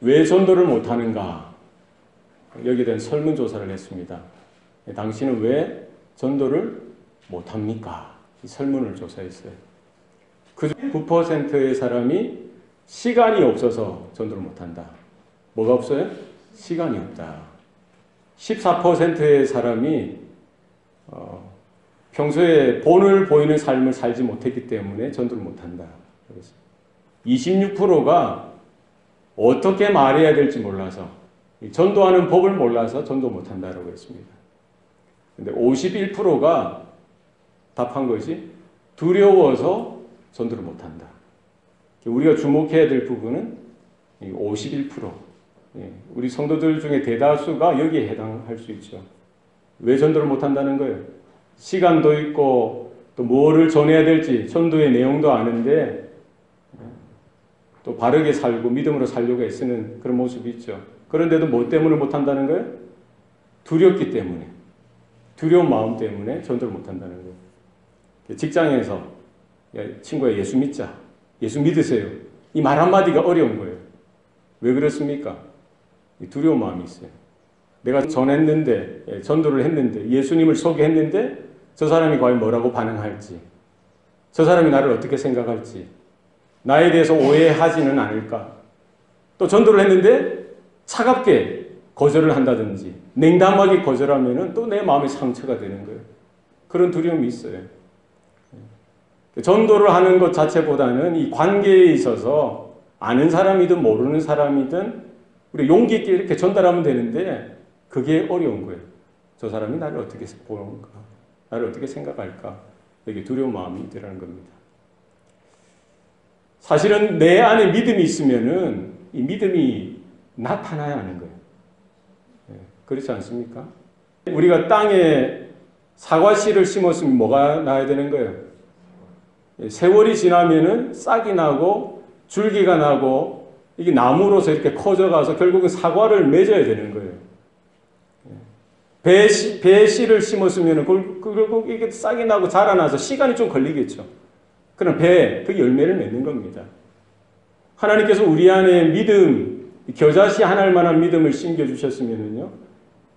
왜 전도를 못하는가? 여기에 대한 설문조사를 했습니다. 당신은 왜 전도를 못합니까? 이 설문을 조사했어요. 그중 9%의 사람이 시간이 없어서 전도를 못한다. 뭐가 없어요? 시간이 없다. 14%의 사람이 평소에 본을 보이는 삶을 살지 못했기 때문에 전도를 못한다. 26%가 어떻게 말해야 될지 몰라서, 전도하는 법을 몰라서 전도 못한다라고 했습니다. 근데 51%가 답한 것이 두려워서 전도를 못한다. 우리가 주목해야 될 부분은 51%. 우리 성도들 중에 대다수가 여기에 해당할 수 있죠. 왜 전도를 못한다는 거예요? 시간도 있고 또 뭐를 전해야 될지 전도의 내용도 아는데 또 바르게 살고 믿음으로 살려고 애쓰는 그런 모습이 있죠. 그런데도 뭐 때문에 못한다는 거예요? 두렵기 때문에. 두려운 마음 때문에 전도를 못한다는 거예요. 직장에서 친구야 예수 믿자. 예수 믿으세요. 이 말 한마디가 어려운 거예요. 왜 그렇습니까? 두려운 마음이 있어요. 내가 전했는데, 전도를 했는데, 예수님을 소개했는데 저 사람이 과연 뭐라고 반응할지, 저 사람이 나를 어떻게 생각할지, 나에 대해서 오해하지는 않을까. 또 전도를 했는데 차갑게 거절을 한다든지 냉담하게 거절하면 또 내 마음에 상처가 되는 거예요. 그런 두려움이 있어요. 전도를 하는 것 자체보다는 이 관계에 있어서 아는 사람이든 모르는 사람이든 우리 용기 있게 이렇게 전달하면 되는데 그게 어려운 거예요. 저 사람이 나를 어떻게 보는가, 나를 어떻게 생각할까, 여기 두려운 마음이 있더라는 겁니다. 사실은 내 안에 믿음이 있으면은 이 믿음이 나타나야 하는 거예요. 그렇지 않습니까? 우리가 땅에 사과씨를 심었으면 뭐가 나야 되는 거예요? 세월이 지나면은 싹이 나고 줄기가 나고 이게 나무로서 이렇게 커져가서 결국은 사과를 맺어야 되는 거예요. 배에 씨를 심었으면 결국 이게 싹이 나고 자라나서 시간이 좀 걸리겠죠. 그럼 배에 그 열매를 맺는 겁니다. 하나님께서 우리 안에 믿음, 겨자씨 하나일 만한 믿음을 심겨주셨으면요,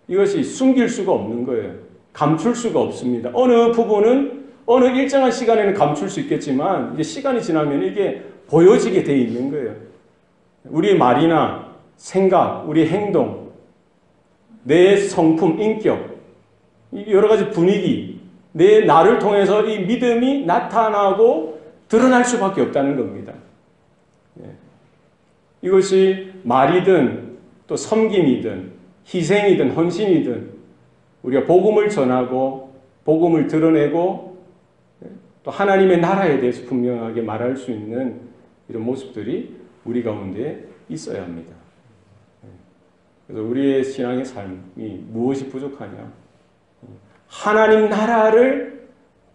이것이 숨길 수가 없는 거예요. 감출 수가 없습니다. 어느 부분은 어느 일정한 시간에는 감출 수 있겠지만 이제 시간이 지나면 이게 보여지게 돼 있는 거예요. 우리의 말이나 생각, 우리의 행동, 내 성품, 인격, 여러 가지 분위기, 내 나를 통해서 이 믿음이 나타나고 드러날 수밖에 없다는 겁니다. 이것이 말이든 또 섬김이든 희생이든 헌신이든 우리가 복음을 전하고 복음을 드러내고 또 하나님의 나라에 대해서 분명하게 말할 수 있는 이런 모습들이 우리 가운데 있어야 합니다. 그래서 우리의 신앙의 삶이 무엇이 부족하냐? 하나님 나라를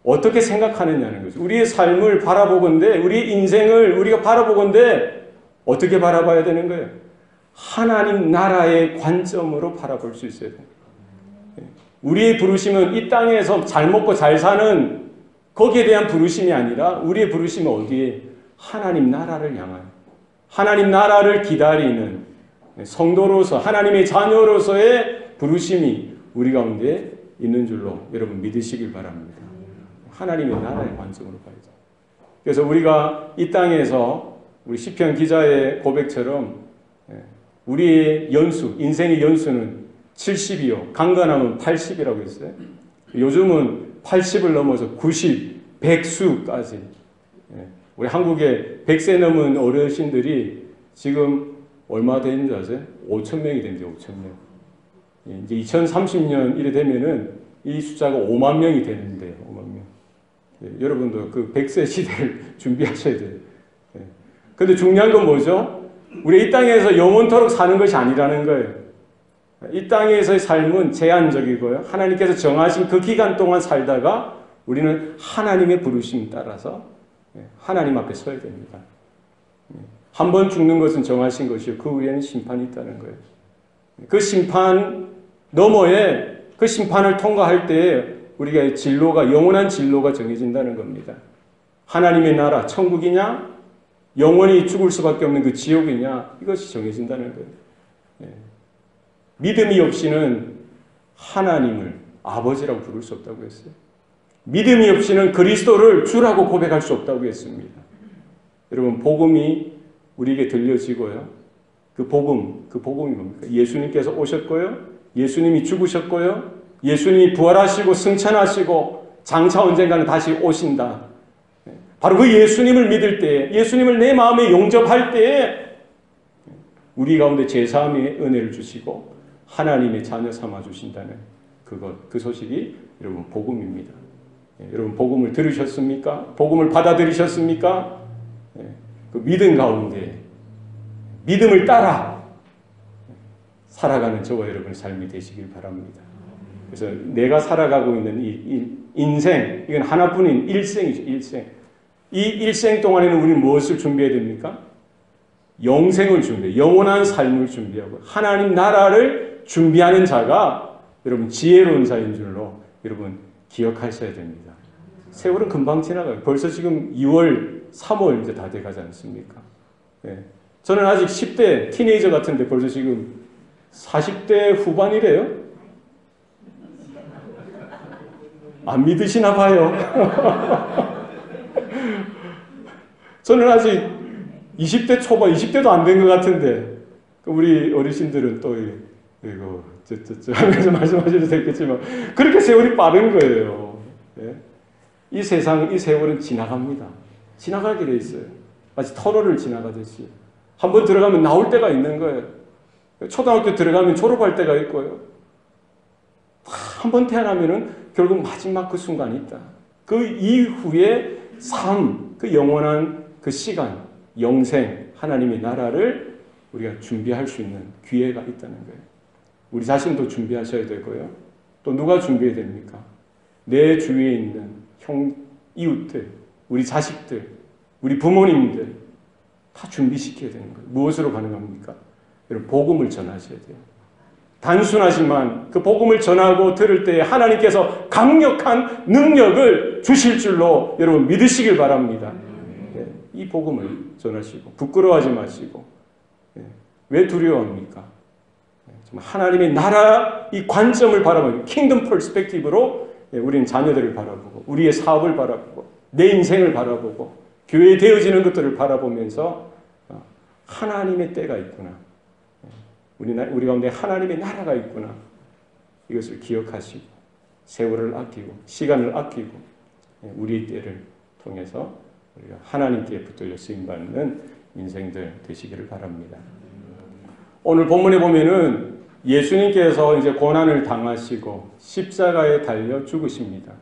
어떻게 생각하느냐는 거죠. 우리의 삶을 바라보건대, 우리의 인생을 우리가 바라보건대 어떻게 바라봐야 되는 거예요? 하나님 나라의 관점으로 바라볼 수 있어야 돼요. 우리의 부르심은 이 땅에서 잘 먹고 잘 사는 거기에 대한 부르심이 아니라 우리의 부르심은 어디에? 하나님 나라를 향한, 하나님 나라를 기다리는 성도로서 하나님의 자녀로서의 부르심이 우리 가운데 있는 줄로 여러분 믿으시길 바랍니다. 하나님의 나라의 관점으로 봐야죠. 그래서 우리가 이 땅에서 우리 시편 기자의 고백처럼 우리의 연수, 인생의 연수는 70이요. 강건하면 80이라고 했어요. 요즘은 80을 넘어서 90, 100수까지. 우리 한국에 100세 넘은 어르신들이 지금 얼마 되는 줄 아세요? 5,000명이 된대요, 5,000명. 이제 2030년 이래 되면은 이 숫자가 5만 명이 되는데, 5만 명. 여러분도 그 100세 시대를 준비하셔야 돼요. 근데 중요한 건 뭐죠? 우리 이 땅에서 영원토록 사는 것이 아니라는 거예요. 이 땅에서의 삶은 제한적이고요. 하나님께서 정하신 그 기간 동안 살다가 우리는 하나님의 부르심 따라서 하나님 앞에 서야 됩니다. 한 번 죽는 것은 정하신 것이요. 그 후에는 심판이 있다는 거예요. 그 심판 너머에 그 심판을 통과할 때 우리가 진로가, 영원한 진로가 정해진다는 겁니다. 하나님의 나라, 천국이냐? 영원히 죽을 수밖에 없는 그 지옥이냐? 이것이 정해진다는 거예요. 예. 믿음이 없이는 하나님을 아버지라고 부를 수 없다고 했어요. 믿음이 없이는 그리스도를 주라고 고백할 수 없다고 했습니다. 여러분, 복음이 우리에게 들려지고요. 그 복음이 뭡니까? 예수님께서 오셨고요. 예수님이 죽으셨고요. 예수님이 부활하시고 승천하시고 장차 언젠가는 다시 오신다. 바로 그 예수님을 믿을 때에, 예수님을 내 마음에 용접할 때에 우리 가운데 제사함의 은혜를 주시고 하나님의 자녀 삼아 주신다는 그 소식이 여러분 복음입니다. 여러분 복음을 들으셨습니까? 복음을 받아들이셨습니까? 그 믿음 가운데 믿음을 따라 살아가는 저와 여러분의 삶이 되시길 바랍니다. 그래서 내가 살아가고 있는 이 인생, 이건 하나뿐인 일생이죠. 일생. 이 일생 동안에는 우리는 무엇을 준비해야 됩니까? 영생을 준비해요. 영원한 삶을 준비하고 하나님 나라를 준비하는 자가 여러분 지혜로운 자인 줄로 여러분 기억하셔야 됩니다. 세월은 금방 지나가요. 벌써 지금 2월, 3월 이제 다 돼가지 않습니까? 예. 저는 아직 10대 티네이저 같은데 벌써 지금 40대 후반이래요? 안 믿으시나 봐요. 저는 아직 20대 초반, 20대도 안 된 것 같은데 우리 어르신들은 또 이거 하면서 말씀하셔도 되겠지만 그렇게 세월이 빠른 거예요. 예? 이 세상, 이 세월은 지나갑니다. 지나가게 돼 있어요. 마치 터널을 지나가듯이. 한번 들어가면 나올 때가 있는 거예요. 초등학교 들어가면 졸업할 때가 있고요. 한번 태어나면은 결국 마지막 그 순간이 있다. 그 이후에 삶, 그 영원한 그 시간, 영생, 하나님의 나라를 우리가 준비할 수 있는 기회가 있다는 거예요. 우리 자신도 준비하셔야 되고요. 또 누가 준비해야 됩니까? 내 주위에 있는 형, 이웃들, 우리 자식들, 우리 부모님들 다 준비시켜야 되는 거예요. 무엇으로 가능합니까? 여러분, 복음을 전하셔야 돼요. 단순하지만 그 복음을 전하고 들을 때 하나님께서 강력한 능력을 주실 줄로 여러분 믿으시길 바랍니다. 이 복음을 전하시고 부끄러워하지 마시고 왜 두려워합니까? 하나님의 나라 이 관점을 바라보고 킹덤 퍼스펙티브로 우리는 자녀들을 바라보고 우리의 사업을 바라보고 내 인생을 바라보고 교회에 되어지는 것들을 바라보면서 하나님의 때가 있구나. 우리 가운데 하나님의 나라가 있구나. 이것을 기억하시고 세월을 아끼고 시간을 아끼고 우리의 때를 통해서 우리가 하나님께 붙들려 쓰임받는 인생들 되시기를 바랍니다. 오늘 본문에 보면은 예수님께서 이제 고난을 당하시고 십자가에 달려 죽으십니다.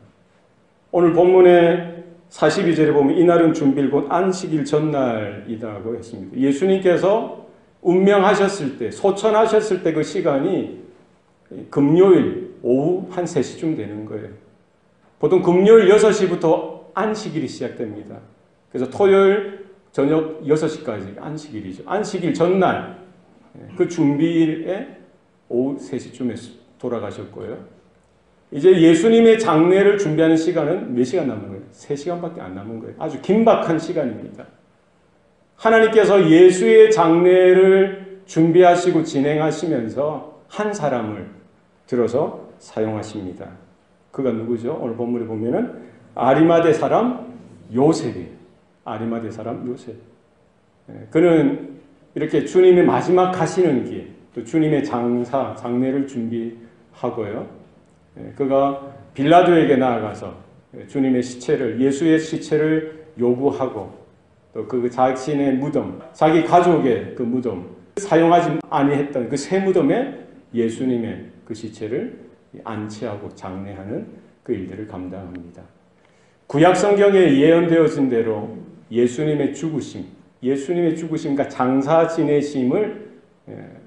오늘 본문의 42절에 보면 이날은 준비일 곧 안식일 전날이라고 했습니다. 예수님께서 운명하셨을 때, 소천하셨을 때 그 시간이 금요일 오후 한 3시쯤 되는 거예요. 보통 금요일 6시부터 안식일이 시작됩니다. 그래서 토요일 저녁 6시까지 안식일이죠. 안식일 전날 그 준비일에 오후 3시쯤에 돌아가셨고요. 이제 예수님의 장례를 준비하는 시간은 몇 시간 남은 거예요? 3시간밖에 안 남은 거예요. 아주 긴박한 시간입니다. 하나님께서 예수의 장례를 준비하시고 진행하시면서 한 사람을 들어서 사용하십니다. 그가 누구죠? 오늘 본문에 보면은 아리마대 사람 요셉이에요. 아리마대 사람 요셉. 그는 이렇게 주님의 마지막 가시는 길, 또 주님의 장례를 준비하고요. 그가 빌라도에게 나아가서 주님의 시체를, 예수의 시체를 요구하고 또 그 자신의 무덤, 자기 가족의 그 무덤, 사용하지 아니했던 그 새 무덤에 예수님의 그 시체를 안치하고 장례하는 그 일들을 감당합니다. 구약 성경에 예언되어진 대로 예수님의 죽으심과 장사 지내심을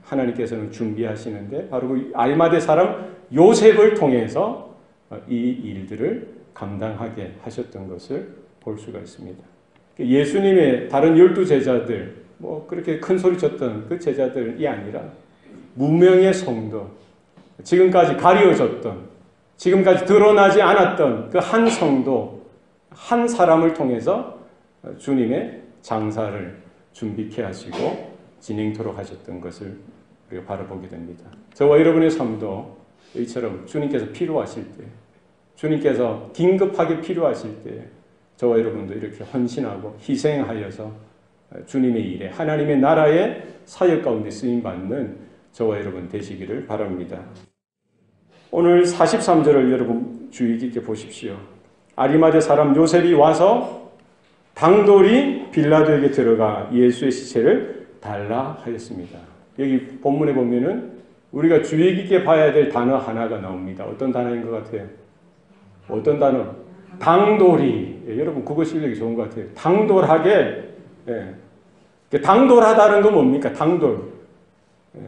하나님께서는 준비하시는데 바로 그 아리마대 사람 요셉을 통해서 이 일들을 감당하게 하셨던 것을 볼 수가 있습니다. 예수님의 다른 12제자들, 그렇게 큰 소리 쳤던 그 제자들이 아니라 무명의 성도, 지금까지 가려졌던, 지금까지 드러나지 않았던 그 한 성도, 한 사람을 통해서 주님의 장사를 준비케 하시고 진행토록 하셨던 것을 우리가 바라보게 됩니다. 저와 여러분의 삶도 이처럼 주님께서 필요하실 때, 주님께서 긴급하게 필요하실 때 저와 여러분도 이렇게 헌신하고 희생하여서 주님의 일에, 하나님의 나라의 사역 가운데 쓰임받는 저와 여러분 되시기를 바랍니다. 오늘 43절을 여러분 주의 깊게 보십시오. 아리마대 사람 요셉이 와서 당돌이 빌라도에게 들어가 예수의 시체를 달라 하였습니다. 여기 본문에 보면은 우리가 주의 깊게 봐야 될 단어 하나가 나옵니다. 어떤 단어인 것 같아요? 어떤 단어? 당돌이. 예, 여러분 국어 실력이 좋은 것 같아요. 당돌하게. 예. 당돌하다는 건 뭡니까? 당돌. 예.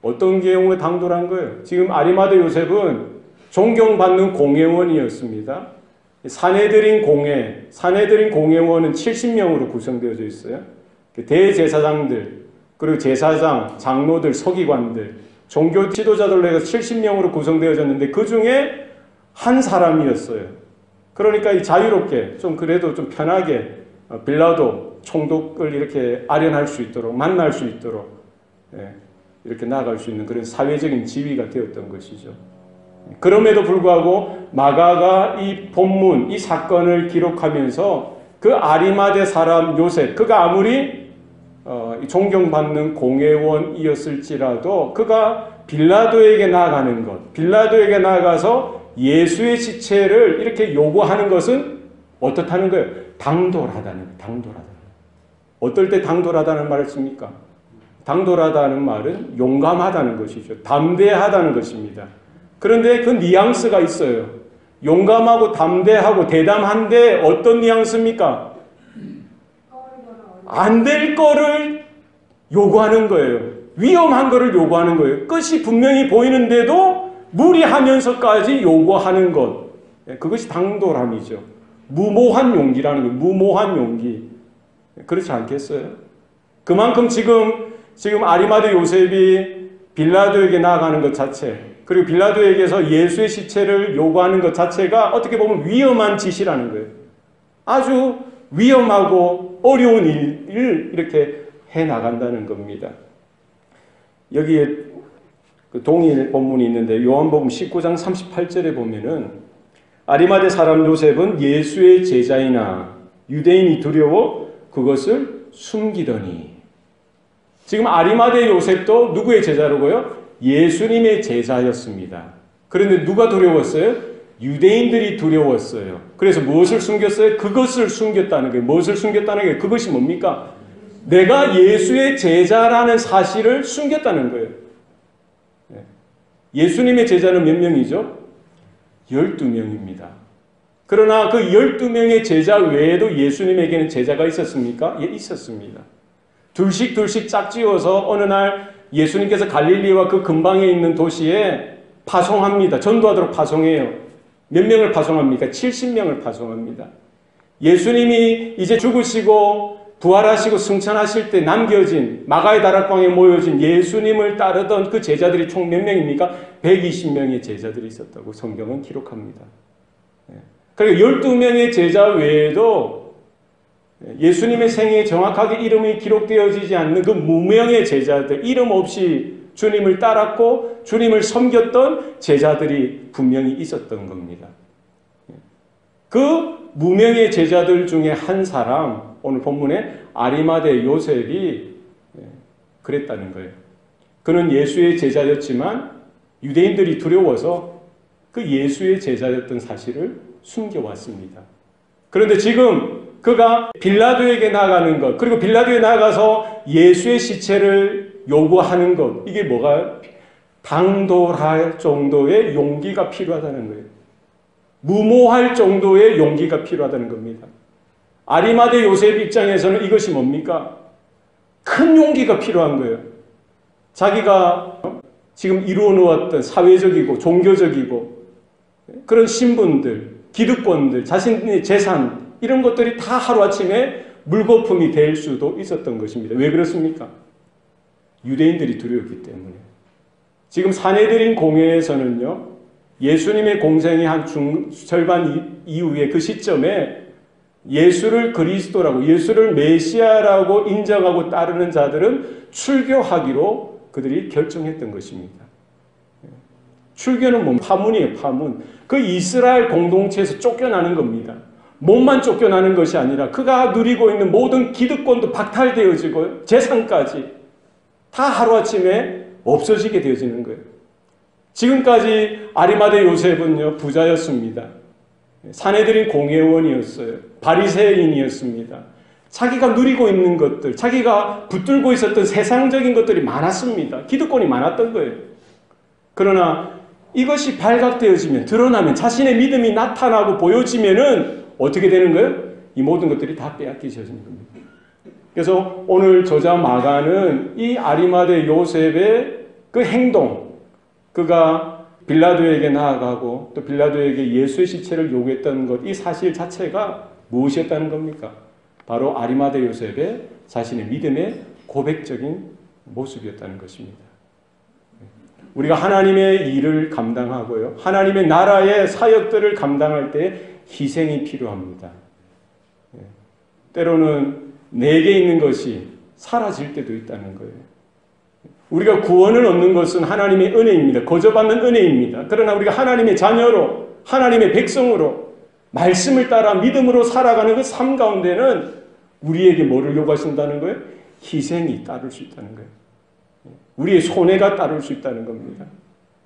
어떤 경우에 당돌한 거예요? 지금 아리마대 요셉은 존경받는 공회원이었습니다. 사내들인 공회원은 70명으로 구성되어져 있어요. 대제사장들, 그리고 제사장, 장로들, 서기관들, 종교 지도자들로 해서 70명으로 구성되어졌는데 그 중에 한 사람이었어요. 그러니까 이 자유롭게 좀 그래도 좀 편하게 빌라도 총독을 이렇게 아련할 수 있도록 만날 수 있도록 이렇게 나아갈 수 있는 그런 사회적인 지위가 되었던 것이죠. 그럼에도 불구하고 마가가 이 본문, 이 사건을 기록하면서 그 아리마대 사람 요셉, 그가 아무리 존경받는 공회원이었을지라도 그가 빌라도에게 나아가는 것, 빌라도에게 나아가서 예수의 시체를 이렇게 요구하는 것은 어떻다는 거예요? 당돌하다는 거예요. 당돌하다는 거예요. 어떨 때 당돌하다는 말을 씁니까? 당돌하다는 말은 용감하다는 것이죠. 담대하다는 것입니다. 그런데 그 뉘앙스가 있어요. 용감하고 담대하고 대담한데 어떤 뉘앙스입니까? 안 될 거를 요구하는 거예요. 위험한 거를 요구하는 거예요. 끝이 분명히 보이는데도 무리하면서까지 요구하는 것. 그것이 당돌함이죠. 무모한 용기라는 거예요. 무모한 용기. 그렇지 않겠어요? 그만큼 지금 아리마대 요셉이 빌라도에게 나아가는 것 자체, 그리고 빌라도에게서 예수의 시체를 요구하는 것 자체가 어떻게 보면 위험한 짓이라는 거예요. 아주 위험하고 어려운 일을 이렇게 해나간다는 겁니다. 여기에 그 동일 본문이 있는데 요한복음 19장 38절에 보면은 아리마대 사람 요셉은 예수의 제자이나 유대인이 두려워 그것을 숨기더니. 지금 아리마대 요셉도 누구의 제자로고요? 예수님의 제자였습니다. 그런데 누가 두려웠어요? 유대인들이 두려웠어요. 그래서 무엇을 숨겼어요? 그것을 숨겼다는 거예요. 무엇을 숨겼다는 게 그것이 뭡니까? 내가 예수의 제자라는 사실을 숨겼다는 거예요. 예수님의 제자는 몇 명이죠? 12명입니다. 그러나 그 12명의 제자 외에도 예수님에게는 제자가 있었습니까? 예, 있었습니다. 둘씩 짝지어서 어느 날 예수님께서 갈릴리와 그 근방에 있는 도시에 파송합니다. 전도하도록 파송해요. 몇 명을 파송합니까? 70명을 파송합니다. 예수님이 이제 죽으시고 부활하시고 승천하실 때 남겨진 마가의 다락방에 모여진 예수님을 따르던 그 제자들이 총 몇 명입니까? 120명의 제자들이 있었다고 성경은 기록합니다. 그러니까 12명의 제자 외에도 예수님의 생애에 정확하게 이름이 기록되어지지 않는 그 무명의 제자들, 이름 없이 주님을 따랐고 주님을 섬겼던 제자들이 분명히 있었던 겁니다. 그 무명의 제자들 중에 한 사람, 오늘 본문에 아리마대 요셉이 그랬다는 거예요. 그는 예수의 제자였지만 유대인들이 두려워서 그 예수의 제자였던 사실을 숨겨왔습니다. 그런데 지금 그가 빌라도에게 나가는 것, 그리고 빌라도에 나가서 예수의 시체를 요구하는 것, 이게 뭐가 당돌할 정도의 용기가 필요하다는 거예요. 무모할 정도의 용기가 필요하다는 겁니다. 아리마대 요셉 입장에서는 이것이 뭡니까? 큰 용기가 필요한 거예요. 자기가 지금 이루어 놓았던 사회적이고 종교적이고 그런 신분들, 기득권들, 자신의 재산 이런 것들이 다 하루아침에 물거품이 될 수도 있었던 것입니다. 왜 그렇습니까? 유대인들이 두려웠기 때문에. 지금 사내들인 공회에서는요, 예수님의 공생의 한 절반 이후에 그 시점에 예수를 그리스도라고, 예수를 메시아라고 인정하고 따르는 자들은 출교하기로 그들이 결정했던 것입니다. 출교는 뭐 파문이에요, 파문. 그 이스라엘 공동체에서 쫓겨나는 겁니다. 몸만 쫓겨나는 것이 아니라 그가 누리고 있는 모든 기득권도 박탈되어지고 재산까지 다 하루아침에 없어지게 되어지는 거예요. 지금까지 아리마대 요셉은요, 부자였습니다. 사내들인 공회원이었어요. 바리새인이었습니다. 자기가 누리고 있는 것들, 자기가 붙들고 있었던 세상적인 것들이 많았습니다. 기득권이 많았던 거예요. 그러나 이것이 발각되어지면, 드러나면, 자신의 믿음이 나타나고 보여지면은 어떻게 되는 거예요? 이 모든 것들이 다 빼앗기셔지는 겁니다. 그래서 오늘 저자 마가는 이 아리마대 요셉의 그 행동, 그가 빌라도에게 나아가고 또 빌라도에게 예수의 시체를 요구했던 것, 이 사실 자체가 무엇이었다는 겁니까? 바로 아리마대 요셉의 자신의 믿음의 고백적인 모습이었다는 것입니다. 우리가 하나님의 일을 감당하고요, 하나님의 나라의 사역들을 감당할 때 희생이 필요합니다. 때로는 내게 있는 것이 사라질 때도 있다는 거예요. 우리가 구원을 얻는 것은 하나님의 은혜입니다. 거저받는 은혜입니다. 그러나 우리가 하나님의 자녀로, 하나님의 백성으로 말씀을 따라 믿음으로 살아가는 그 삶 가운데는 우리에게 뭐를 요구하신다는 거예요? 희생이 따를 수 있다는 거예요. 우리의 손해가 따를 수 있다는 겁니다.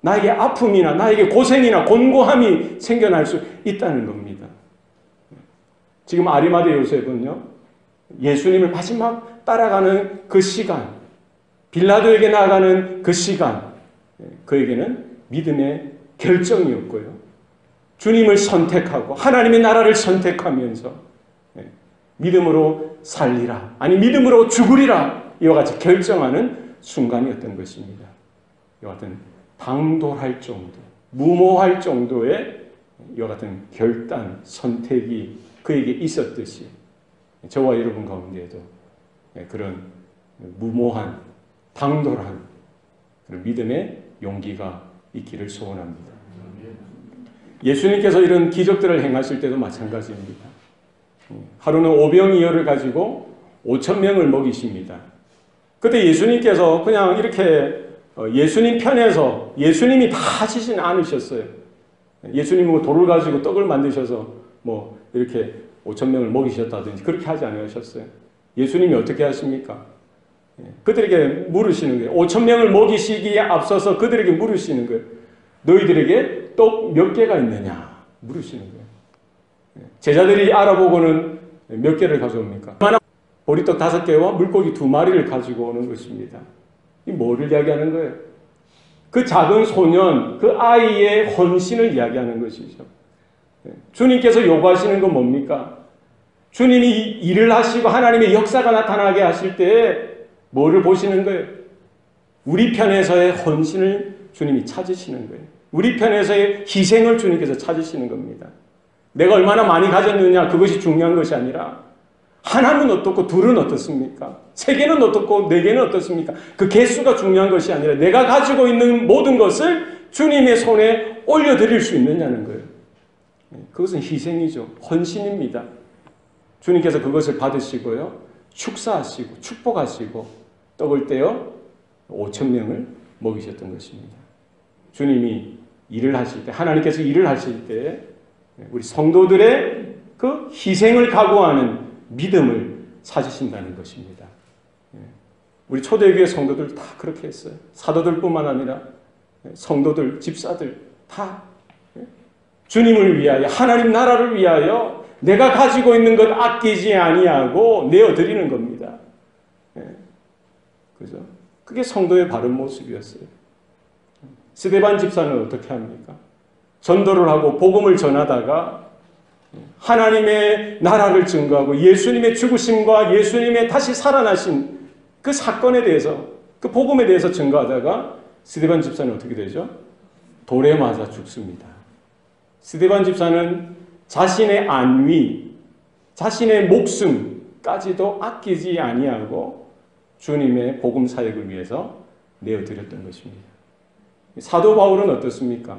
나에게 아픔이나 나에게 고생이나 곤고함이 생겨날 수 있다는 겁니다. 지금 아리마대 요셉은요, 예수님을 마지막 따라가는 그 시간, 빌라도에게 나아가는 그 시간, 그에게는 믿음의 결정이었고요. 주님을 선택하고 하나님의 나라를 선택하면서 믿음으로 살리라, 아니 믿음으로 죽으리라, 이와 같이 결정하는 순간이었던 것입니다. 이와 같은 당돌할 정도, 무모할 정도의 이와 같은 결단, 선택이 그에게 있었듯이 저와 여러분 가운데에도 그런 무모한, 당돌한 그런 믿음의 용기가 있기를 소원합니다. 예수님께서 이런 기적들을 행하실 때도 마찬가지입니다. 하루는 오병이어를 가지고 5,000명을 먹이십니다. 그때 예수님께서 그냥 이렇게 예수님 편에서 예수님이 다 하시진 않으셨어요. 예수님은 돌을 가지고 떡을 만드셔서 뭐 이렇게 5,000명을 먹이셨다든지 그렇게 하지 않으셨어요. 예수님이 어떻게 하십니까? 그들에게 물으시는 거예요. 5,000명을 먹이시기에 앞서서 그들에게 물으시는 거예요. 너희들에게 떡 몇 개가 있느냐? 물으시는 거예요. 제자들이 알아보고는 몇 개를 가져옵니까? 보리떡 5개와 물고기 2마리를 가지고 오는 것입니다. 이 뭐를 이야기하는 거예요? 그 작은 소년, 그 아이의 헌신을 이야기하는 것이죠. 주님께서 요구하시는 건 뭡니까? 주님이 일을 하시고 하나님의 역사가 나타나게 하실 때 뭐를 보시는 거예요? 우리 편에서의 헌신을 주님이 찾으시는 거예요. 우리 편에서의 희생을 주님께서 찾으시는 겁니다. 내가 얼마나 많이 가졌느냐, 그것이 중요한 것이 아니라 하나는 어떻고 둘은 어떻습니까? 3개는 어떻고 4개는 어떻습니까? 그 개수가 중요한 것이 아니라 내가 가지고 있는 모든 것을 주님의 손에 올려드릴 수 있느냐는 거예요. 그것은 희생이죠. 헌신입니다. 주님께서 그것을 받으시고요, 축사하시고 축복하시고 떡을 떼어 5,000명을 먹이셨던 것입니다. 주님이 일을 하실 때, 하나님께서 일을 하실 때 우리 성도들의 그 희생을 각오하는 믿음을 찾으신다는 것입니다. 우리 초대교회 성도들 다 그렇게 했어요. 사도들뿐만 아니라 성도들, 집사들 다 주님을 위하여, 하나님 나라를 위하여 내가 가지고 있는 것 아끼지 아니하고 내어드리는 겁니다. 그죠? 그게 성도의 바른 모습이었어요. 스데반 집사는 어떻게 합니까? 전도를 하고 복음을 전하다가 하나님의 나라를 증거하고 예수님의 죽으심과 예수님의 다시 살아나신 그 사건에 대해서, 그 복음에 대해서 증거하다가 스데반 집사는 어떻게 되죠? 돌에 맞아 죽습니다. 스데반 집사는 자신의 안위, 자신의 목숨까지도 아끼지 아니하고 주님의 복음 사역을 위해서 내어드렸던 것입니다. 사도 바울은 어떻습니까?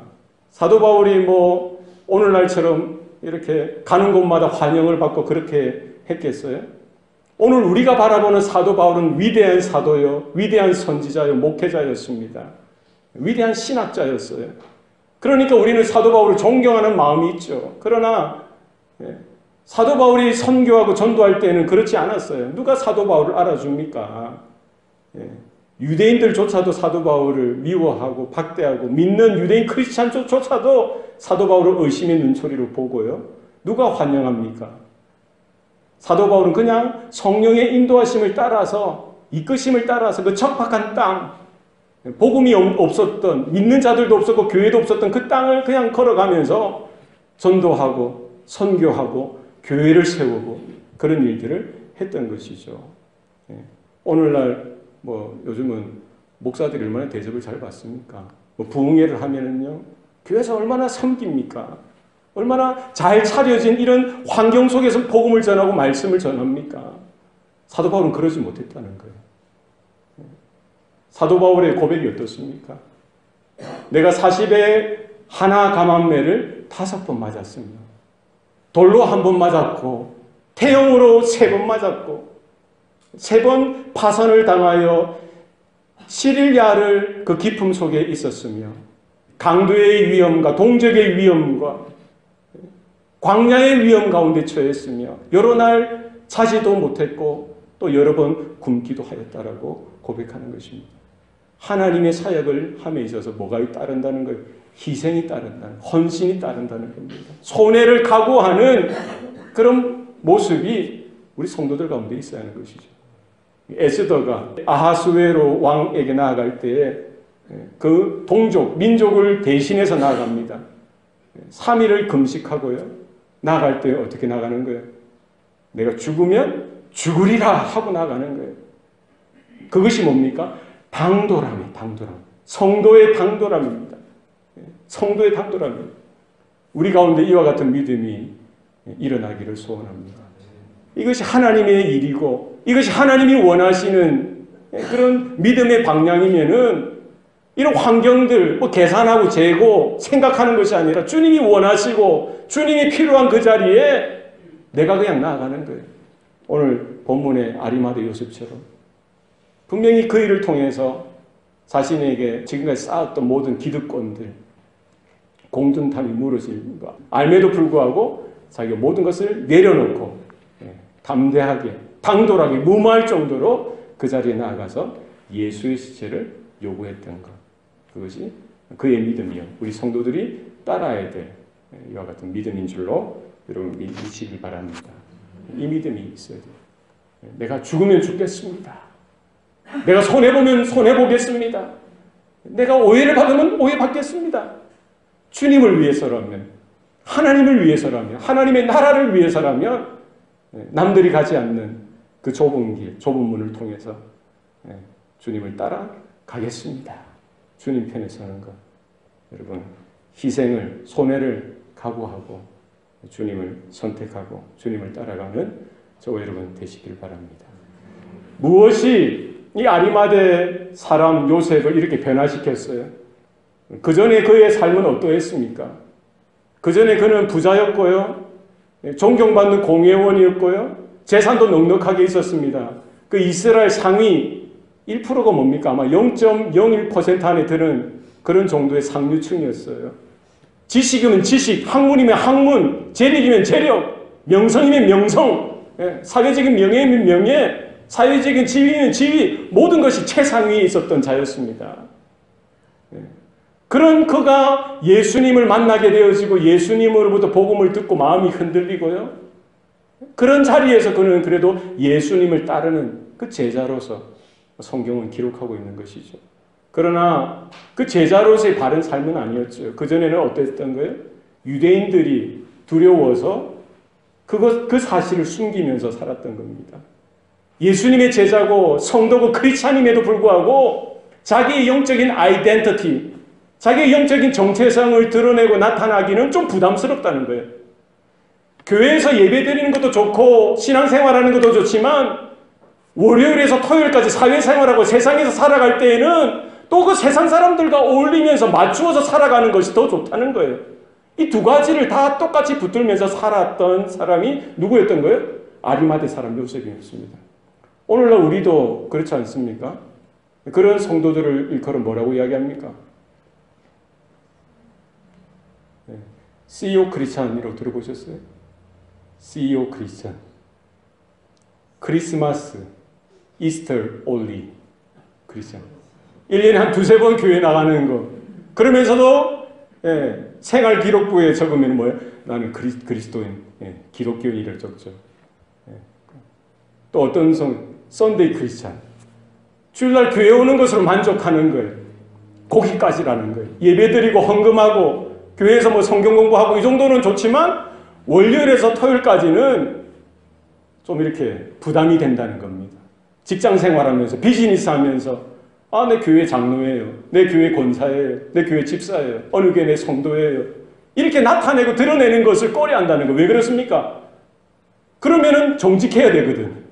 사도 바울이 뭐 오늘날처럼 이렇게 가는 곳마다 환영을 받고 그렇게 했겠어요? 오늘 우리가 바라보는 사도 바울은 위대한 사도요, 위대한 선지자요, 목회자였습니다. 위대한 신학자였어요. 그러니까 우리는 사도 바울을 존경하는 마음이 있죠. 그러나 사도 바울이 선교하고 전도할 때는 그렇지 않았어요. 누가 사도 바울을 알아줍니까? 유대인들조차도 사도 바울을 미워하고 박대하고 믿는 유대인 크리스찬조차도 사도 바울을 의심의 눈초리로 보고요. 누가 환영합니까? 사도 바울은 그냥 성령의 인도하심을 따라서 이끄심을 따라서 그 척박한 땅, 복음이 없었던, 믿는 자들도 없었고 교회도 없었던 그 땅을 그냥 걸어가면서 전도하고 선교하고 교회를 세우고 그런 일들을 했던 것이죠. 오늘날 요즘은 목사들이 얼마나 대접을 잘 받습니까? 부흥회를 하면은요, 교회에서 얼마나 섬깁니까? 얼마나 잘 차려진 이런 환경 속에서 복음을 전하고 말씀을 전합니까? 사도 바울은 그러지 못했다는 거예요. 사도 바울의 고백이 어떻습니까? 내가 40에 하나 감암매를 5번 맞았습니다. 돌로 1번 맞았고 태형으로 3번 맞았고 3번 파선을 당하여 시릴야를 그 깊음 속에 있었으며 강도의 위험과 동적의 위험과 광야의 위험 가운데 처했으며 여러 날 자지도 못했고 또 여러 번 굶기도 하였다라고 고백하는 것입니다. 하나님의 사역을 함에 있어서 뭐가 따른다는 거예요? 희생이 따른다는, 헌신이 따른다는 겁니다. 손해를 각오하는 그런 모습이 우리 성도들 가운데 있어야 하는 것이죠. 에스더가 아하수에로 왕에게 나아갈 때에 그 동족, 민족을 대신해서 나아갑니다. 3일을 금식하고요. 나아갈 때 어떻게 나가는 거예요? 내가 죽으면 죽으리라 하고 나가는 거예요. 그것이 뭡니까? 당돌함이에요. 당돌함. 성도의 당돌함입니다. 성도의 당돌함입니다. 우리 가운데 이와 같은 믿음이 일어나기를 소원합니다. 이것이 하나님의 일이고 이것이 하나님이 원하시는 그런 믿음의 방향이면은 이런 환경들 계산하고 재고 생각하는 것이 아니라 주님이 원하시고 주님이 필요한 그 자리에 내가 그냥 나아가는 거예요. 오늘 본문의 아리마대 요셉처럼 분명히 그 일을 통해서 자신에게 지금까지 쌓았던 모든 기득권들, 공든탐이 무너진 것 알매도 불구하고 자기가 모든 것을 내려놓고 담대하게 당돌하게 무마할 정도로 그 자리에 나아가서 예수의 시체를 요구했던 것, 그것이 그의 믿음이요 우리 성도들이 따라야 될 이와 같은 믿음인 줄로 여러분 믿으시길 바랍니다. 이 믿음이 있어야 돼요. 내가 죽으면 죽겠습니다. 내가 손해보면 손해보겠습니다. 내가 오해를 받으면 오해받겠습니다. 주님을 위해서라면, 하나님을 위해서라면, 하나님의 나라를 위해서라면 남들이 가지 않는 그 좁은 길, 좁은 문을 통해서 주님을 따라 가겠습니다. 주님 편에 서는 것. 여러분, 희생을, 손해를 각오하고 주님을 선택하고 주님을 따라가는 저와 여러분 되시길 바랍니다. 무엇이 이 아리마대 사람 요셉을 이렇게 변화시켰어요? 그 전에 그의 삶은 어떠했습니까? 그 전에 그는 부자였고요. 존경받는 공회원이었고요. 재산도 넉넉하게 있었습니다. 그 이스라엘 상위 1%가 뭡니까? 아마 0.01% 안에 드는 그런 정도의 상류층이었어요. 지식이면 지식, 학문이면 학문, 재력이면 재력, 명성이면 명성, 사회적인 명예이면 명예, 사회적인 지위는 지위, 모든 것이 최상위에 있었던 자였습니다. 그런 그가 예수님을 만나게 되어지고 예수님으로부터 복음을 듣고 마음이 흔들리고요. 그런 자리에서 그는 그래도 예수님을 따르는 그 제자로서 성경은 기록하고 있는 것이죠. 그러나 그 제자로서의 바른 삶은 아니었죠. 그전에는 어땠던 거예요? 유대인들이 두려워서 그 사실을 숨기면서 살았던 겁니다. 예수님의 제자고 성도고 크리스찬임에도 불구하고 자기의 영적인 아이덴티티, 자기의 영적인 정체성을 드러내고 나타나기는 좀 부담스럽다는 거예요. 교회에서 예배드리는 것도 좋고 신앙생활하는 것도 좋지만 월요일에서 토요일까지 사회생활하고 세상에서 살아갈 때에는 또 그 세상 사람들과 어울리면서 맞추어서 살아가는 것이 더 좋다는 거예요. 이 두 가지를 다 똑같이 붙들면서 살았던 사람이 누구였던 거예요? 아리마대 사람 요셉이었습니다. 오늘날 우리도 그렇지 않습니까? 그런 성도들을 일컬어 뭐라고 이야기합니까? CEO 크리스찬이라고 들어보셨어요? CEO 크리스찬. 크리스마스, 이스터 올리 크리스찬. 1년에 한 두세 번 교회 나가는 거. 그러면서도 생활 기록부에 적으면 뭐예요? 나는 그리스도인, 기독교인이를 적죠. 또 어떤 썬데이 크리스찬. 주일날 교회 오는 것으로 만족하는 거예요. 거기까지라는 거예요. 예배드리고 헌금하고 교회에서 뭐 성경 공부하고 이 정도는 좋지만 월요일에서 토요일까지는 좀 이렇게 부담이 된다는 겁니다. 직장 생활하면서 비즈니스 하면서 내 교회 장로예요. 내 교회 권사예요. 내 교회 집사예요. 어느 교회 내 성도예요. 이렇게 나타내고 드러내는 것을 꺼려한다는 거. 왜 그렇습니까? 그러면은 정직해야 되거든.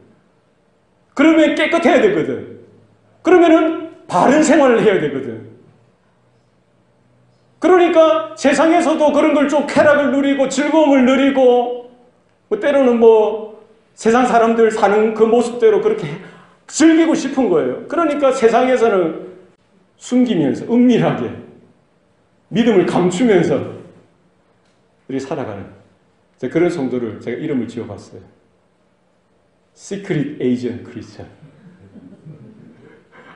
그러면 깨끗해야 되거든. 그러면은 바른 생활을 해야 되거든. 그러니까 세상에서도 그런 걸 좀 쾌락을 누리고 즐거움을 누리고 때로는 세상 사람들 사는 그 모습대로 그렇게 즐기고 싶은 거예요. 그러니까 세상에서는 숨기면서 은밀하게 믿음을 감추면서 우리 살아가는 그런 성도를 제가 이름을 지어봤어요. 시크릿 에이전트 크리스천.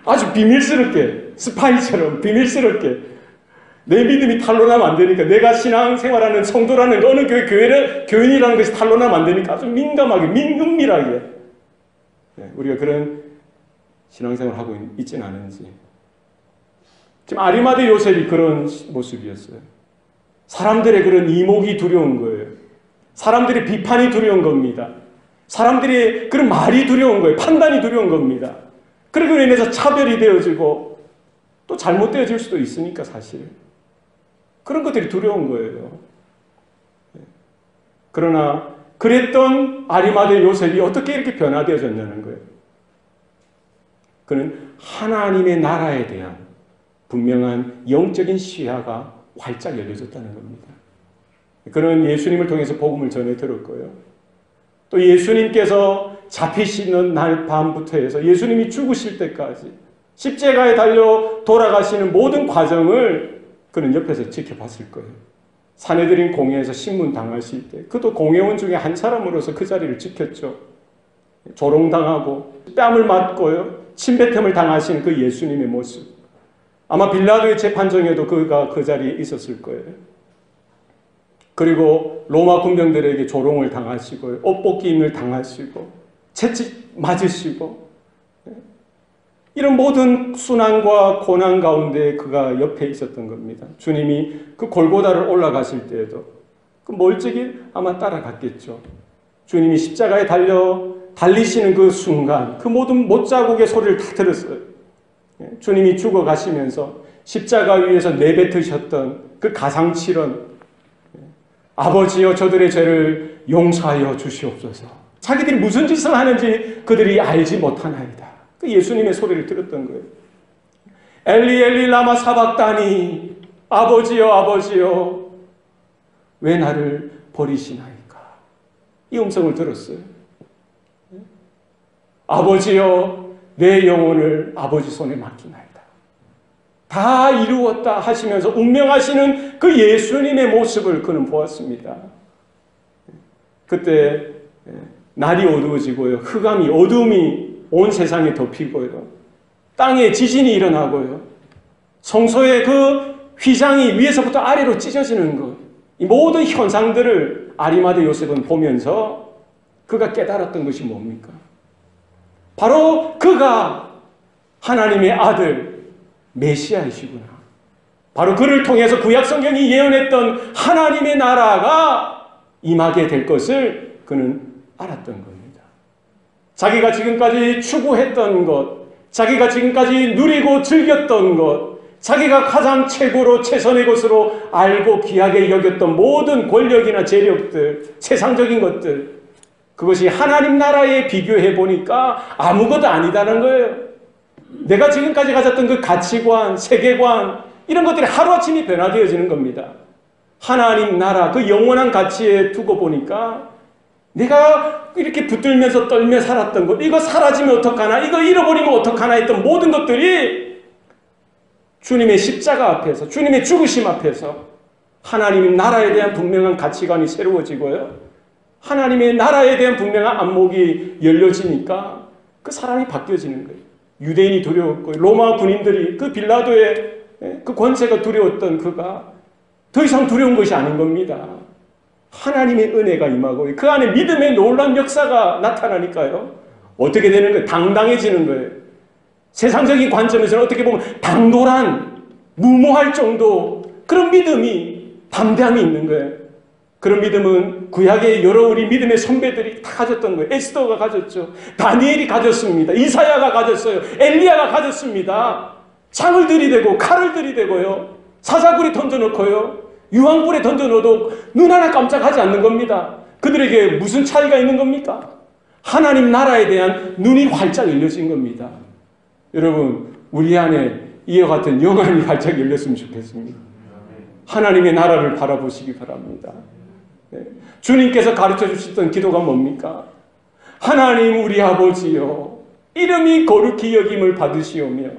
아주 비밀스럽게 스파이처럼 비밀스럽게 내 믿음이 탄로나면 안 되니까 내가 신앙생활하는 성도라는 어느 교인이라는 것이 탄로나면 안 되니까 아주 민감하게 은밀하게 우리가 그런 신앙생활을 하고 있지는 않은지. 지금 아리마대 요셉이 그런 모습이었어요. 사람들의 그런 이목이 두려운 거예요. 사람들의 비판이 두려운 겁니다. 사람들의 그런 말이 두려운 거예요. 판단이 두려운 겁니다. 그러고 인해서 차별이 되어지고 또 잘못되어질 수도 있으니까 사실. 그런 것들이 두려운 거예요. 그러나 그랬던 아리마대 요셉이 어떻게 이렇게 변화되어졌냐는 거예요. 그는 하나님의 나라에 대한 분명한 영적인 시야가 활짝 열려졌다는 겁니다. 그는 예수님을 통해서 복음을 전해 들었고요. 또 예수님께서 잡히시는 날 밤부터 해서 예수님이 죽으실 때까지 십자가에 달려 돌아가시는 모든 과정을 그는 옆에서 지켜봤을 거예요. 사내들인 공회에서 신문 당하실 때 그도 공회원 중에 한 사람으로서 그 자리를 지켰죠. 조롱당하고 뺨을 맞고요. 침뱉음을 당하신 그 예수님의 모습. 아마 빌라도의 재판정에도 그가 그 자리에 있었을 거예요. 그리고 로마 군병들에게 조롱을 당하시고 옷벗김을 당하시고 채찍 맞으시고 이런 모든 순환과 고난 가운데 그가 옆에 있었던 겁니다. 주님이 그 골고다를 올라가실 때에도 그 멀찍이 아마 따라갔겠죠. 주님이 십자가에 달리시는 그 순간 그 모든 못자국의 소리를 다 들었어요. 주님이 죽어가시면서 십자가 위에서 내뱉으셨던 그 가상칠언, 아버지여 저들의 죄를 용서하여 주시옵소서. 자기들이 무슨 짓을 하는지 그들이 알지 못하나이다. 그 예수님의 소리를 들었던 거예요. 엘리 엘리 라마 사박다니, 아버지여 아버지여 왜 나를 버리시나이까. 이 음성을 들었어요. 아버지여 내 영혼을 아버지 손에 맡기나이다. 다 이루었다 하시면서 운명하시는 그 예수님의 모습을 그는 보았습니다. 그때 날이 어두워지고요. 흑암이 어둠이 온 세상에 덮이고요. 땅에 지진이 일어나고요. 성소의 그 휘장이 위에서부터 아래로 찢어지는 것. 이 모든 현상들을 아리마대 요셉은 보면서 그가 깨달았던 것이 뭡니까? 바로 그가 하나님의 아들 메시아이시구나. 바로 그를 통해서 구약성경이 예언했던 하나님의 나라가 임하게 될 것을 그는 알았던 겁니다. 자기가 지금까지 추구했던 것, 자기가 지금까지 누리고 즐겼던 것, 자기가 가장 최고로 최선의 것으로 알고 귀하게 여겼던 모든 권력이나 재력들, 세상적인 것들, 그것이 하나님 나라에 비교해 보니까 아무것도 아니다는 거예요. 내가 지금까지 가졌던 그 가치관, 세계관, 이런 것들이 하루아침에 변화되어지는 겁니다. 하나님 나라 그 영원한 가치에 두고 보니까 내가 이렇게 붙들면서 떨며 살았던 것, 이거 사라지면 어떡하나, 이거 잃어버리면 어떡하나 했던 모든 것들이 주님의 십자가 앞에서, 주님의 죽으심 앞에서 하나님 나라에 대한 분명한 가치관이 새로워지고요, 하나님의 나라에 대한 분명한 안목이 열려지니까 그 사람이 바뀌어지는 거예요. 유대인이 두려웠고 로마 군인들이 그 빌라도의 그 권세가 두려웠던 그가 더 이상 두려운 것이 아닌 겁니다. 하나님의 은혜가 임하고 그 안에 믿음의 놀라운 역사가 나타나니까요, 어떻게 되는 거예요? 당당해지는 거예요. 세상적인 관점에서는 어떻게 보면 당돌한, 무모할 정도 그런 믿음이, 담대함이 있는 거예요. 그런 믿음은 구약의 여러 우리 믿음의 선배들이 다 가졌던 거예요. 에스더가 가졌죠. 다니엘이 가졌습니다. 이사야가 가졌어요. 엘리야가 가졌습니다. 창을 들이대고 칼을 들이대고요, 사자굴에 던져놓고요, 유황불에 던져놓어도 눈 하나 깜짝하지 않는 겁니다. 그들에게 무슨 차이가 있는 겁니까? 하나님 나라에 대한 눈이 활짝 열려진 겁니다. 여러분, 우리 안에 이와 같은 영안이 활짝 열렸으면 좋겠습니다. 하나님의 나라를 바라보시기 바랍니다. 주님께서 가르쳐 주셨던 기도가 뭡니까? 하나님 우리 아버지여, 이름이 거룩히 여김을 받으시오며,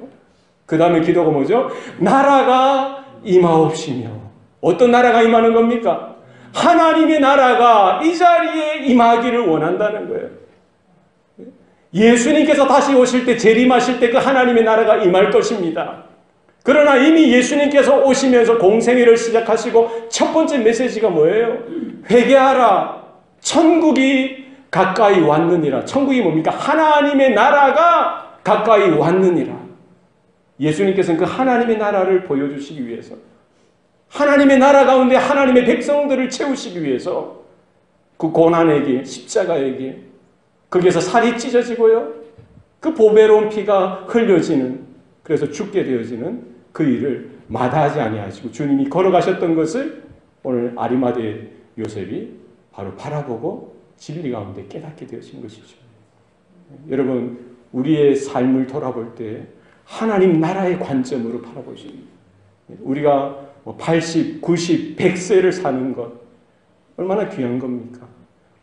그 다음에 기도가 뭐죠? 나라가 임하옵시며. 어떤 나라가 임하는 겁니까? 하나님의 나라가 이 자리에 임하기를 원한다는 거예요. 예수님께서 다시 오실 때, 재림하실 때 그 하나님의 나라가 임할 것입니다. 그러나 이미 예수님께서 오시면서 공생애를 시작하시고 첫 번째 메시지가 뭐예요? 회개하라, 천국이 가까이 왔느니라. 천국이 뭡니까? 하나님의 나라가 가까이 왔느니라. 예수님께서는 그 하나님의 나라를 보여주시기 위해서, 하나님의 나라 가운데 하나님의 백성들을 채우시기 위해서 그 고난에게, 십자가에게, 거기에서 살이 찢어지고요, 그 보배로운 피가 흘려지는, 그래서 죽게 되어지는 그 일을 마다하지 아니하시고 주님이 걸어가셨던 것을 오늘 아리마대 요셉이 바로 바라보고 진리 가운데 깨닫게 되어진 것이죠. 여러분, 우리의 삶을 돌아볼 때 하나님 나라의 관점으로 바라보십니다. 우리가 80, 90, 100세를 사는 것 얼마나 귀한 겁니까?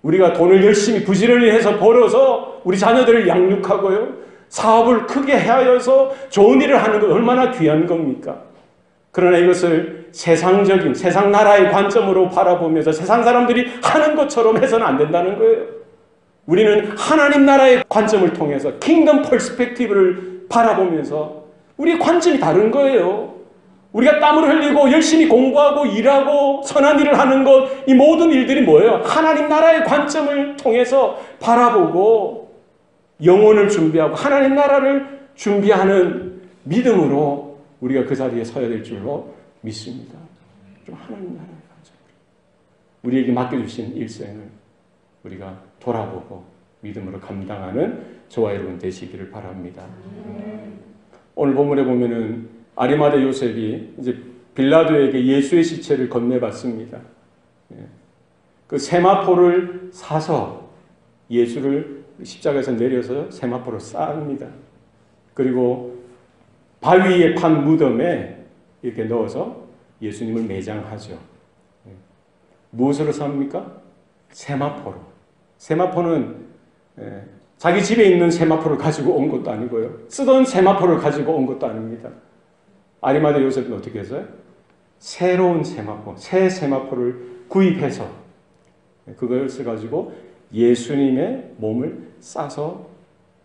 우리가 돈을 열심히 부지런히 해서 벌어서 우리 자녀들을 양육하고요, 사업을 크게 하여서 좋은 일을 하는 것 얼마나 귀한 겁니까? 그러나 이것을 세상적인, 세상 나라의 관점으로 바라보면서 세상 사람들이 하는 것처럼 해서는 안 된다는 거예요. 우리는 하나님 나라의 관점을 통해서 킹덤 퍼스펙티브를 바라보면서 우리의 관점이 다른 거예요. 우리가 땀을 흘리고 열심히 공부하고 일하고 선한 일을 하는 것, 이 모든 일들이 뭐예요? 하나님 나라의 관점을 통해서 바라보고 영혼을 준비하고 하나님 나라를 준비하는 믿음으로 우리가 그 자리에 서야 될 줄로 믿습니다. 좀 하나님 나라의 관점, 우리에게 맡겨주신 일생을 우리가 돌아보고 믿음으로 감당하는 저와 여러분 되시기를 바랍니다. 오늘 본문에 보면은 아리마대 요셉이 이제 빌라도에게 예수의 시체를 건네받습니다. 그 세마포를 사서 예수를 십자가에서 내려서 세마포로 쌓습니다. 그리고 바위에 판 무덤에 이렇게 넣어서 예수님을 매장하죠. 무엇으로 삽니까? 세마포로. 세마포는 자기 집에 있는 세마포를 가지고 온 것도 아니고요, 쓰던 세마포를 가지고 온 것도 아닙니다. 아리마대 요셉은 어떻게 했어요? 새로운 세마포, 새 세마포를 구입해서 그걸 써가지고 예수님의 몸을 싸서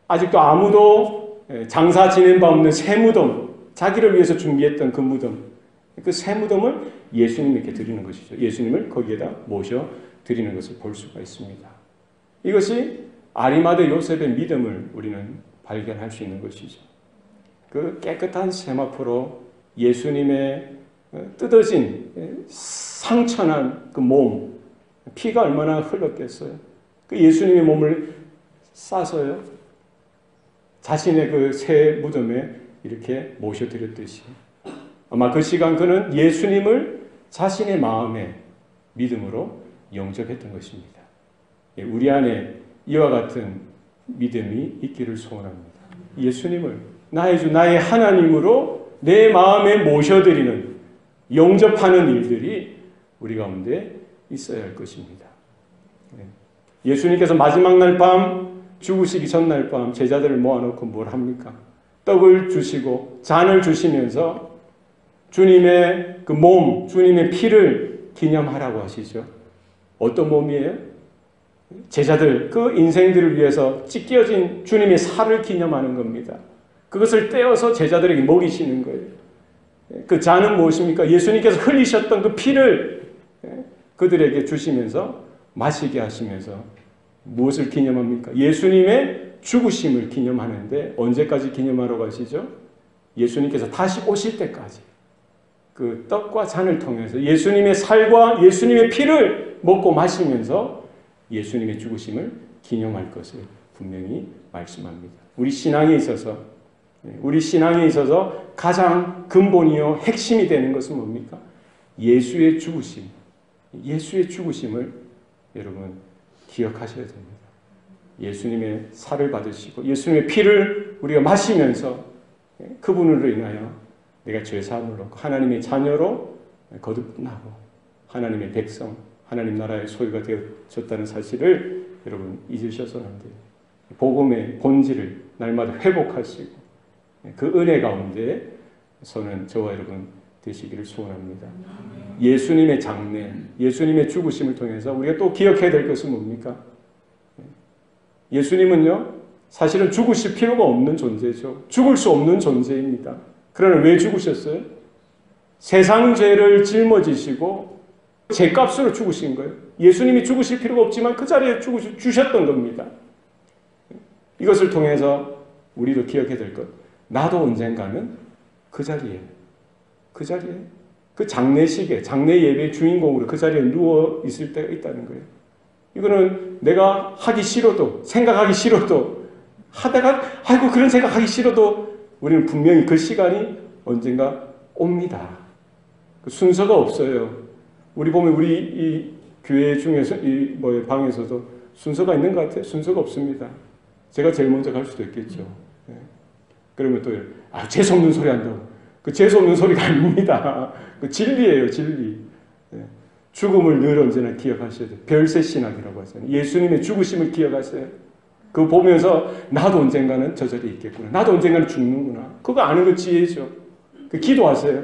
아직도 아무도 장사 지낸 바 없는 새 무덤, 자기를 위해서 준비했던 그 무덤, 그 새 무덤을 예수님에게 드리는 것이죠. 예수님을 거기에다 모셔 드리는 것을 볼 수가 있습니다. 이것이 아리마대 요셉의 믿음을 우리는 발견할 수 있는 것이죠. 그 깨끗한 세마포로 예수님의 뜯어진 상처난 그 몸, 피가 얼마나 흘렀겠어요. 그 예수님의 몸을 싸서요, 자신의 그 새 무덤에 이렇게 모셔드렸듯이 아마 그 시간 그는 예수님을 자신의 마음에 믿음으로 영접했던 것입니다. 우리 안에 이와 같은 믿음이 있기를 소원합니다. 예수님을 나의 주, 나의 하나님으로 내 마음에 모셔드리는, 영접하는 일들이 우리 가운데 있어야 할 것입니다. 예수님께서 마지막 날 밤, 죽으시기 전날 밤 제자들을 모아놓고 뭘 합니까? 떡을 주시고 잔을 주시면서 주님의 그 몸, 주님의 피를 기념하라고 하시죠. 어떤 몸이에요? 제자들, 그 인생들을 위해서 찢겨진 주님의 살을 기념하는 겁니다. 그것을 떼어서 제자들에게 먹이시는 거예요. 그 잔은 무엇입니까? 예수님께서 흘리셨던 그 피를 그들에게 주시면서 마시게 하시면서 무엇을 기념합니까? 예수님의 죽으심을 기념하는데 언제까지 기념하러 가시죠? 예수님께서 다시 오실 때까지 그 떡과 잔을 통해서 예수님의 살과 예수님의 피를 먹고 마시면서 예수님의 죽으심을 기념할 것을 분명히 말씀합니다. 우리 신앙에 있어서 가장 근본이요 핵심이 되는 것은 뭡니까? 예수의 죽으심, 예수의 죽으심을 여러분 기억하셔야 됩니다. 예수님의 살을 받으시고 예수님의 피를 우리가 마시면서 그분으로 인하여 내가 죄사함을 얻고 하나님의 자녀로 거듭나고 하나님의 백성, 하나님 나라의 소유가 되어졌다는 사실을 여러분 잊으셔서는 안 돼요. 복음의 본질을 날마다 회복하시고 그 은혜 가운데 저와 여러분 되시기를 소원합니다. 예수님의 장례, 예수님의 죽으심을 통해서 우리가 또 기억해야 될 것은 뭡니까? 예수님은요, 사실은 죽으실 필요가 없는 존재죠. 죽을 수 없는 존재입니다. 그러나 왜 죽으셨어요? 세상 죄를 짊어지시고 죄값으로 죽으신 거예요. 예수님이 죽으실 필요가 없지만 그 자리에 주셨던 겁니다. 이것을 통해서 우리도 기억해야 될 것. 나도 언젠가는 그 자리에 그 장례식에, 장례 예배의 주인공으로 그 자리에 누워 있을 때가 있다는 거예요. 이거는 내가 하기 싫어도, 생각하기 싫어도, 하다가, 아이고, 그런 생각하기 싫어도 우리는 분명히 그 시간이 언젠가 옵니다. 그 순서가 없어요. 우리 보면 우리 이 교회 중에서, 방에서도 순서가 있는 것 같아요. 순서가 없습니다. 제가 제일 먼저 갈 수도 있겠죠. 그러면 또, 재수없는 소리 한다고. 그 재수없는 소리가 아닙니다. 그 진리예요, 진리. 죽음을 늘 언제나 기억하셔야 돼요. 별세 신학이라고 하잖아요. 예수님의 죽으심을 기억하세요. 그거 보면서 나도 언젠가는 저 자리에 있겠구나. 나도 언젠가는 죽는구나. 그거 아는 거 지혜죠. 그 기도하세요.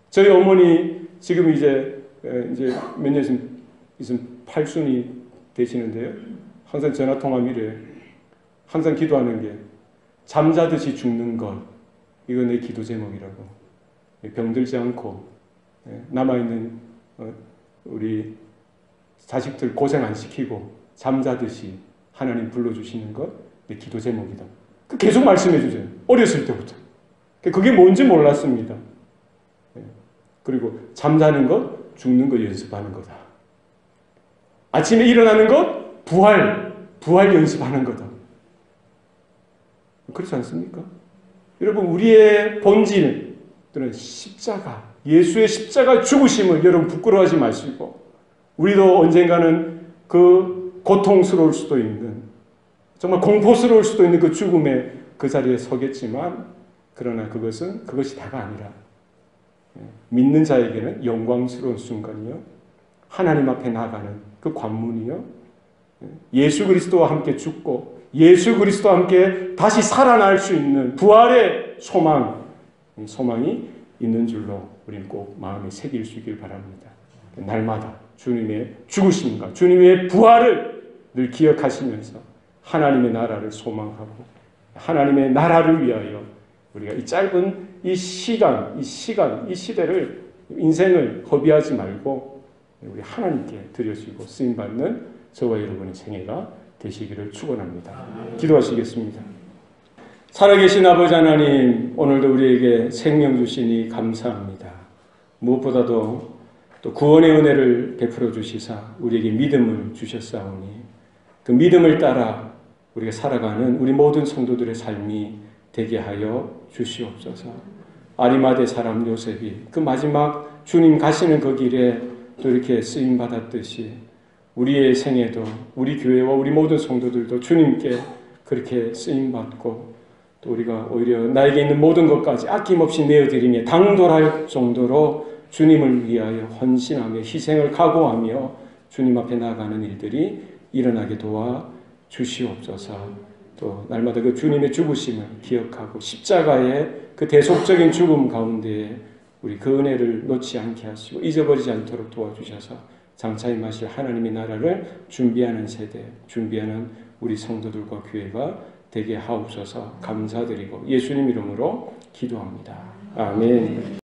저희 어머니 지금 이제 몇 년 있으면 팔순이 되시는데요. 항상 전화통화면 이래요. 항상 기도하는 게 잠자듯이 죽는 것. 이거 내 기도 제목이라고. 병들지 않고 남아있는 우리 자식들 고생 안 시키고 잠자듯이 하나님 불러주시는 것 내 기도 제목이다. 계속 말씀해 주세요. 어렸을 때부터. 그게 뭔지 몰랐습니다. 그리고 잠자는 것, 죽는 것 연습하는 거다. 아침에 일어나는 것, 부활 연습하는 거다. 그렇지 않습니까? 여러분, 우리의 본질은 십자가, 예수의 십자가 죽으심을 여러분 부끄러워하지 마시고, 우리도 언젠가는 그 고통스러울 수도 있는, 정말 공포스러울 수도 있는 그 죽음의 그 자리에 서겠지만, 그러나 그것이 다가 아니라, 믿는 자에게는 영광스러운 순간이요, 하나님 앞에 나가는 그 관문이요, 예수 그리스도와 함께 죽고, 예수 그리스도와 함께 다시 살아날 수 있는 부활의 소망이 있는 줄로 우리는 꼭 마음에 새길 수 있길 바랍니다. 날마다 주님의 죽으심과 주님의 부활을 늘 기억하시면서 하나님의 나라를 소망하고 하나님의 나라를 위하여 우리가 이 짧은 이 시대를, 인생을 허비하지 말고 우리 하나님께 드려지고 쓰임받는 저와 여러분의 생애가 되시기를 축원합니다. 기도하시겠습니다. 살아계신 아버지 하나님, 오늘도 우리에게 생명 주시니 감사합니다. 무엇보다도 또 구원의 은혜를 베풀어 주시사 우리에게 믿음을 주셨사오니 그 믿음을 따라 우리가 살아가는 우리 모든 성도들의 삶이 되게 하여 주시옵소서. 아리마대 사람 요셉이 그 마지막 주님 가시는 그 길에 또 이렇게 쓰임 받았듯이 우리의 생애도, 우리 교회와 우리 모든 성도들도 주님께 그렇게 쓰임 받고 또 우리가 오히려 나에게 있는 모든 것까지 아낌없이 내어드리며 당돌할 정도로 주님을 위하여 헌신하며 희생을 각오하며 주님 앞에 나아가는 일들이 일어나게 도와 주시옵소서. 또 날마다 그 주님의 죽으심을 기억하고 십자가의 그 대속적인 죽음 가운데 우리 그 은혜를 놓지 않게 하시고 잊어버리지 않도록 도와주셔서 장차 임하실 하나님의 나라를 준비하는 세대, 준비하는 우리 성도들과 교회가 되게 하옵소서. 감사드리고 예수님 이름으로 기도합니다. 아멘.